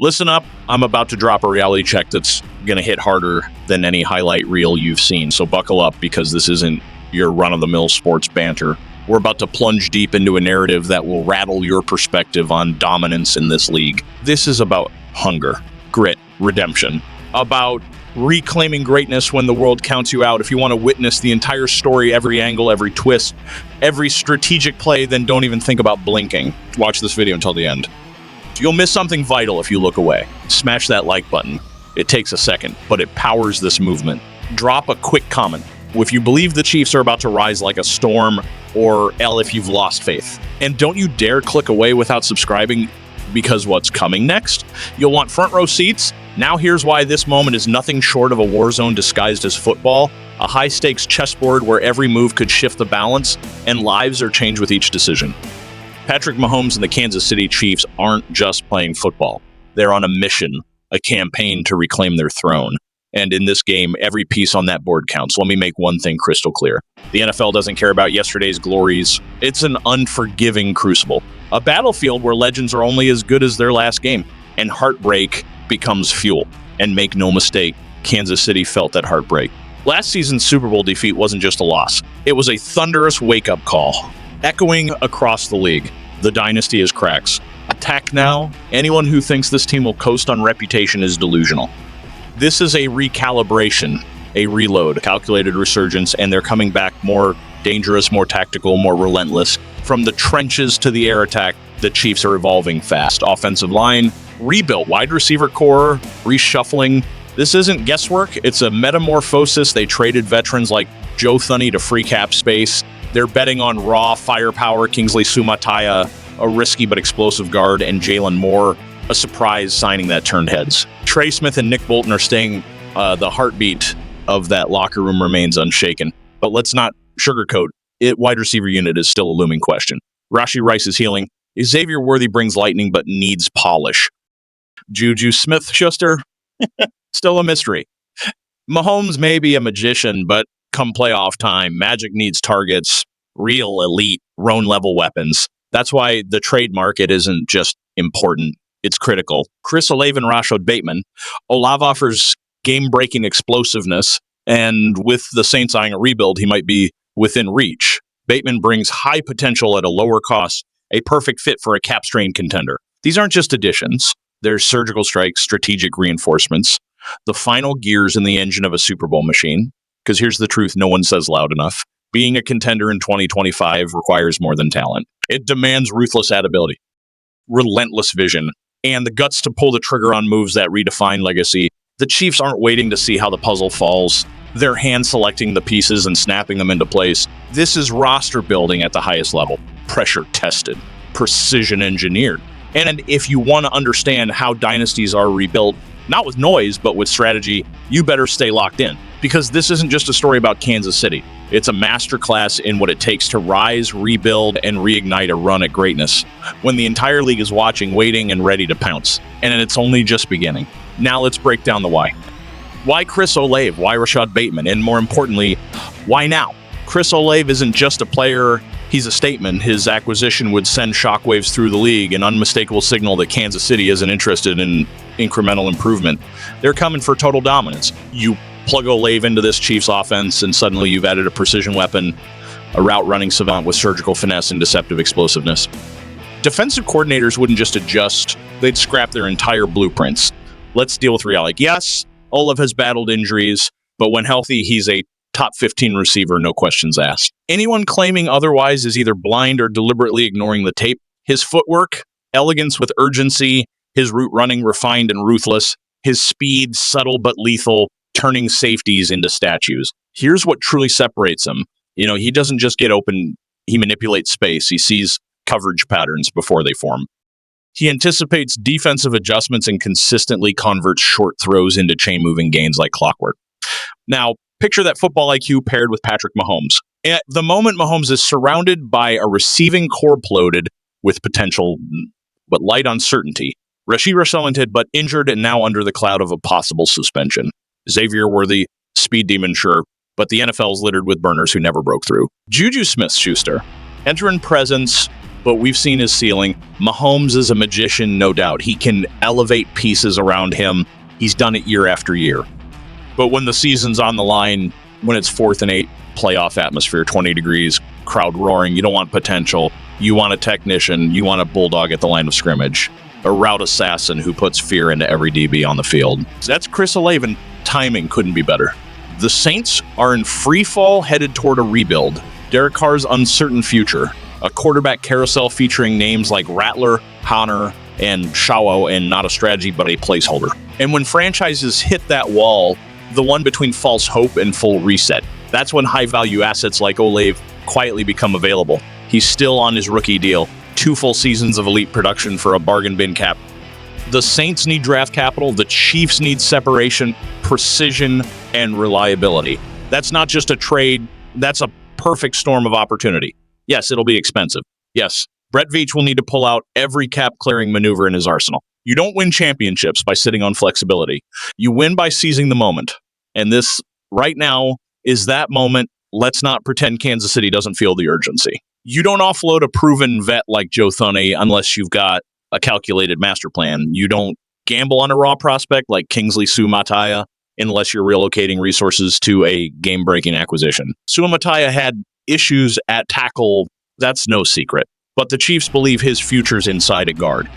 Listen up, I'm about to drop a reality check that's going to hit harder than any highlight reel you've seen, so buckle up because this isn't your run-of-the-mill sports banter. We're about to plunge deep into a narrative that will rattle your perspective on dominance in this league. This is about hunger, grit, redemption, about reclaiming greatness when the world counts you out. If you want to witness the entire story, every angle, every twist, every strategic play, then don't even think about blinking. Watch this video until the end. You'll miss something vital if you look away. Smash that like button. It takes a second, but it powers this movement. Drop a quick comment if you believe the Chiefs are about to rise like a storm, or L if you've lost faith. And don't you dare click away without subscribing, because what's coming next? You'll want front row seats. Now here's why this moment is nothing short of a war zone disguised as football, a high-stakes chessboard where every move could shift the balance, and lives are changed with each decision. Patrick Mahomes and the Kansas City Chiefs aren't just playing football. They're on a mission, a campaign to reclaim their throne. And in this game, every piece on that board counts. Let me make one thing crystal clear. The NFL doesn't care about yesterday's glories. It's an unforgiving crucible, a battlefield where legends are only as good as their last game, and heartbreak becomes fuel. And make no mistake, Kansas City felt that heartbreak. Last season's Super Bowl defeat wasn't just a loss. It was a thunderous wake-up call, echoing across the league. The dynasty is cracks. Attack now. Anyone who thinks this team will coast on reputation is delusional. This is a recalibration, a reload, calculated resurgence, and they're coming back more dangerous, more tactical, more relentless. From the trenches to the air attack, the Chiefs are evolving fast. Offensive line, rebuilt, wide receiver core, reshuffling. This isn't guesswork, it's a metamorphosis. They traded veterans like Joe Thuney to free cap space. They're betting on raw firepower, Kingsley Sumataya, a risky but explosive guard, and Jalen Moore, a surprise signing that turned heads. Trey Smith and Nick Bolton are staying. The heartbeat of that locker room remains unshaken. But let's not sugarcoat it. Wide receiver unit is still a looming question. Rashee Rice is healing. Xavier Worthy brings lightning but needs polish. Juju Smith-Schuster, still a mystery. Mahomes may be a magician, but come playoff time, Magic needs targets, real elite, Roan-level weapons. That's why the trade market isn't just important, it's critical. Chris Olave and Rashod Bateman. Olave offers game-breaking explosiveness, and with the Saints eyeing a rebuild, he might be within reach. Bateman brings high potential at a lower cost, a perfect fit for a cap-strained contender. These aren't just additions. They're surgical strikes, strategic reinforcements, the final gears in the engine of a Super Bowl machine. Because here's the truth no one says loud enough. Being a contender in 2025 requires more than talent. It demands ruthless adaptability, relentless vision, and the guts to pull the trigger on moves that redefine legacy. The Chiefs aren't waiting to see how the puzzle falls. They're hand-selecting the pieces and snapping them into place. This is roster building at the highest level. Pressure-tested, precision-engineered. And if you want to understand how dynasties are rebuilt, not with noise, but with strategy, you better stay locked in. Because this isn't just a story about Kansas City. It's a masterclass in what it takes to rise, rebuild, and reignite a run at greatness when the entire league is watching, waiting, and ready to pounce. And it's only just beginning. Now let's break down the why. Why Chris Olave? Why Rashod Bateman? And more importantly, why now? Chris Olave isn't just a player, he's a statement. His acquisition would send shockwaves through the league, an unmistakable signal that Kansas City isn't interested in incremental improvement. They're coming for total dominance. You plug Olave into this Chiefs offense, and suddenly you've added a precision weapon, a route-running savant with surgical finesse and deceptive explosiveness. Defensive coordinators wouldn't just adjust, they'd scrap their entire blueprints. Let's deal with reality. Yes, Olave has battled injuries, but when healthy, he's a top 15 receiver, no questions asked. Anyone claiming otherwise is either blind or deliberately ignoring the tape. His footwork, elegance with urgency, his route running refined and ruthless, his speed subtle but lethal, turning safeties into statues. Here's what truly separates him. He doesn't just get open, he manipulates space. He sees coverage patterns before they form. He anticipates defensive adjustments and consistently converts short throws into chain-moving gains like clockwork. Now, picture that football IQ paired with Patrick Mahomes. At the moment, Mahomes is surrounded by a receiving core bloated with potential but light uncertainty. Rashee talented but injured and now under the cloud of a possible suspension. Xavier Worthy, speed demon sure, but the NFL is littered with burners who never broke through. Juju Smith-Schuster, veteran presence, but we've seen his ceiling. Mahomes is a magician, no doubt. He can elevate pieces around him. He's done it year after year. But when the season's on the line, when it's 4th and 8, playoff atmosphere, 20 degrees, crowd roaring, you don't want potential. You want a technician. You want a bulldog at the line of scrimmage. A route assassin who puts fear into every DB on the field. That's Chris Olave, and timing couldn't be better. The Saints are in free fall, headed toward a rebuild. Derek Carr's uncertain future. A quarterback carousel featuring names like Rattler, Honor, and Shawo, and not a strategy, but a placeholder. And when franchises hit that wall, the one between false hope and full reset, that's when high-value assets like Olave quietly become available. He's still on his rookie deal. 2 full seasons of elite production for a bargain bin cap. The Saints need draft capital. The Chiefs need separation, precision, and reliability. That's not just a trade. That's a perfect storm of opportunity. Yes, it'll be expensive. Yes, Brett Veach will need to pull out every cap-clearing maneuver in his arsenal. You don't win championships by sitting on flexibility. You win by seizing the moment. And this, right now, is that moment. Let's not pretend Kansas City doesn't feel the urgency. You don't offload a proven vet like Joe Thuney unless you've got a calculated master plan. You don't gamble on a raw prospect like Kingsley Suamataia unless you're relocating resources to a game-breaking acquisition. Suamataia had issues at tackle. That's no secret. But the Chiefs believe his future's inside at guard.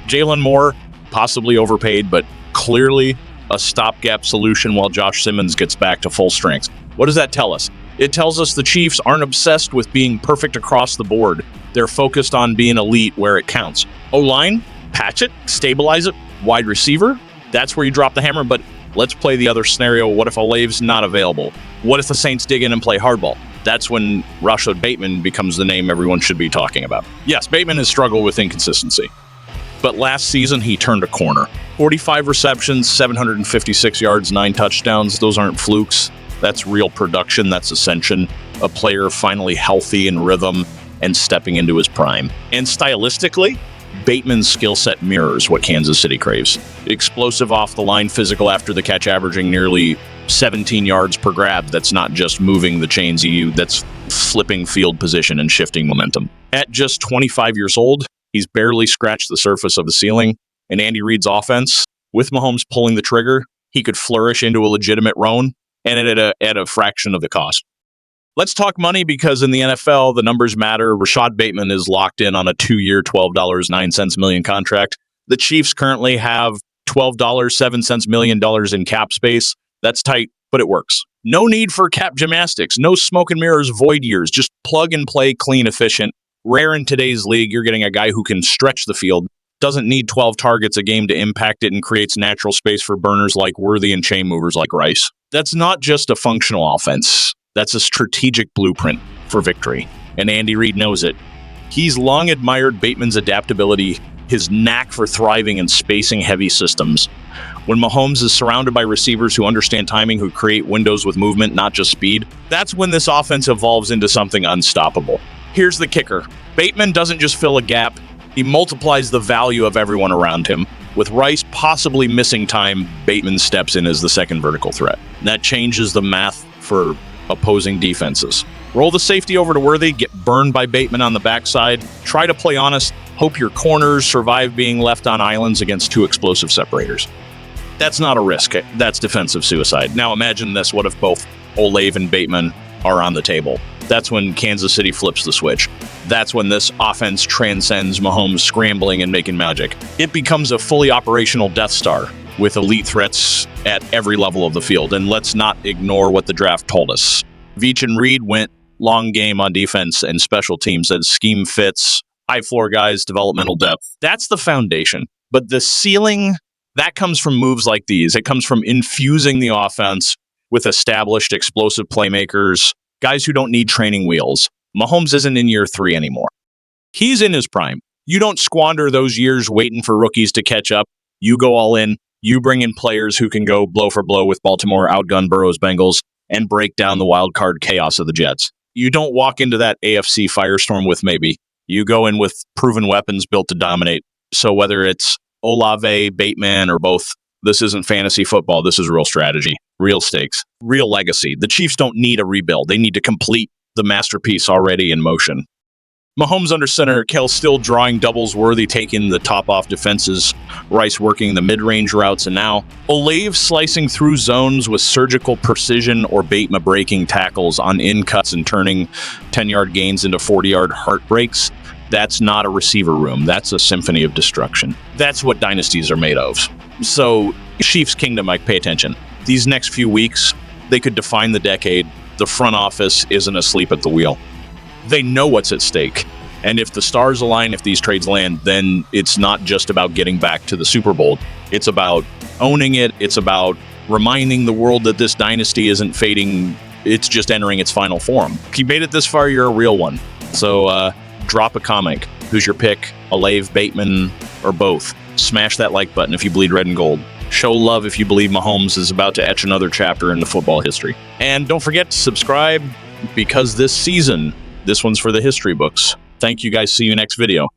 Jalen Moore, possibly overpaid, but clearly a stopgap solution while Josh Simmons gets back to full strength. What does that tell us? It tells us the Chiefs aren't obsessed with being perfect across the board. They're focused on being elite where it counts. O-line, patch it, stabilize it. Wide receiver, that's where you drop the hammer, but let's play the other scenario. What if Olave's not available? What if the Saints dig in and play hardball? That's when Rashod Bateman becomes the name everyone should be talking about. Yes, Bateman has struggled with inconsistency, but last season he turned a corner. 45 receptions, 756 yards, 9 touchdowns. Those aren't flukes. That's real production. That's ascension. A player finally healthy in rhythm and stepping into his prime. And stylistically, Bateman's skill set mirrors what Kansas City craves. Explosive off the line, physical after the catch, averaging nearly 17 yards per grab. That's not just moving the chains, that's flipping field position and shifting momentum. At just 25 years old, he's barely scratched the surface of the ceiling. And Andy Reid's offense, with Mahomes pulling the trigger, he could flourish into a legitimate Roan, and at a fraction of the cost. Let's talk money, because in the NFL, the numbers matter. Rashod Bateman is locked in on a 2-year, $12.09 million contract. The Chiefs currently have $12.07 million in cap space. That's tight, but it works. No need for cap gymnastics. No smoke and mirrors, void years. Just plug and play, clean, efficient. Rare in today's league. You're getting a guy who can stretch the field, doesn't need 12 targets a game to impact it, and creates natural space for burners like Worthy and chain movers like Rice. That's not just a functional offense. That's a strategic blueprint for victory. And Andy Reid knows it. He's long admired Bateman's adaptability, his knack for thriving in spacing-heavy systems. When Mahomes is surrounded by receivers who understand timing, who create windows with movement, not just speed, that's when this offense evolves into something unstoppable. Here's the kicker. Bateman doesn't just fill a gap. He multiplies the value of everyone around him. With Rice possibly missing time, Bateman steps in as the second vertical threat. That changes the math for opposing defenses. Roll the safety over to Worthy, get burned by Bateman on the backside, try to play honest, hope your corners survive being left on islands against 2 explosive separators. That's not a risk. That's defensive suicide. Now imagine this. What if both Olave and Bateman are on the table? That's when Kansas City flips the switch. That's when this offense transcends Mahomes scrambling and making magic. It becomes a fully operational Death Star with elite threats at every level of the field. And let's not ignore what the draft told us. Veach and Reid went long game on defense and special teams as scheme fits, high floor guys, developmental depth. That's the foundation. But the ceiling, that comes from moves like these. It comes from infusing the offense with established explosive playmakers, guys who don't need training wheels. Mahomes isn't in year 3 anymore. He's in his prime. You don't squander those years waiting for rookies to catch up. You go all in. You bring in players who can go blow for blow with Baltimore, outgun Burrow's Bengals, and break down the wild card chaos of the Jets. You don't walk into that AFC firestorm with maybe. You go in with proven weapons built to dominate. So whether it's Olave, Bateman, or both, this isn't fantasy football. This is real strategy, real stakes, real legacy. The Chiefs don't need a rebuild. They need to complete the masterpiece already in motion. Mahomes under center, Kelce still drawing doubles worthy, taking the top off defenses, Rice working the mid-range routes, and now Olave slicing through zones with surgical precision, or Bateman breaking tackles on in cuts and turning 10-yard gains into 40-yard heartbreaks. That's not a receiver room. That's a symphony of destruction. That's what dynasties are made of. So, Chiefs Kingdom, Mike, pay attention. These next few weeks, they could define the decade. The front office isn't asleep at the wheel. They know what's at stake. And if the stars align, if these trades land, then it's not just about getting back to the Super Bowl. It's about owning it. It's about reminding the world that this dynasty isn't fading. It's just entering its final form. If you made it this far, you're a real one. So drop a comment. Who's your pick? Olave, Bateman, or both? Smash that like button if you bleed red and gold. Show love if you believe Mahomes is about to etch another chapter into football history. And don't forget to subscribe, because this season, this one's for the history books. Thank you guys. See you next video.